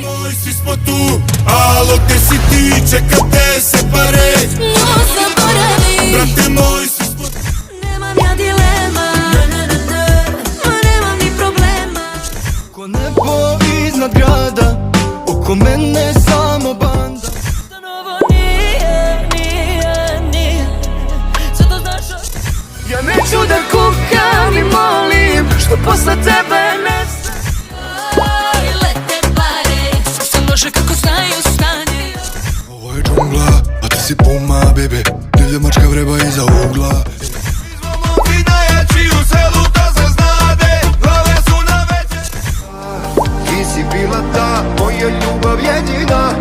moj, svi smo tu, alo gde si ti, čeka te se pare. No zaboravi, Brate moj, svi smo tu. nemam ja dilema, ma nemam ni problema. Ko nebo iznad grada, oko mene samo banda. Ovo nije, sad to znaš. Ja neću da kukam i molim, što posle tebe nestaje. Oj, lete pare, sve loše kako znaju stanje. Ovo je džungla, a ti si puma, bebe. Divlja mačka vreba iza ugla. Momci najjači u selu, to se znade, glave su na veće. Ti si bila ta moja ljubav jedina.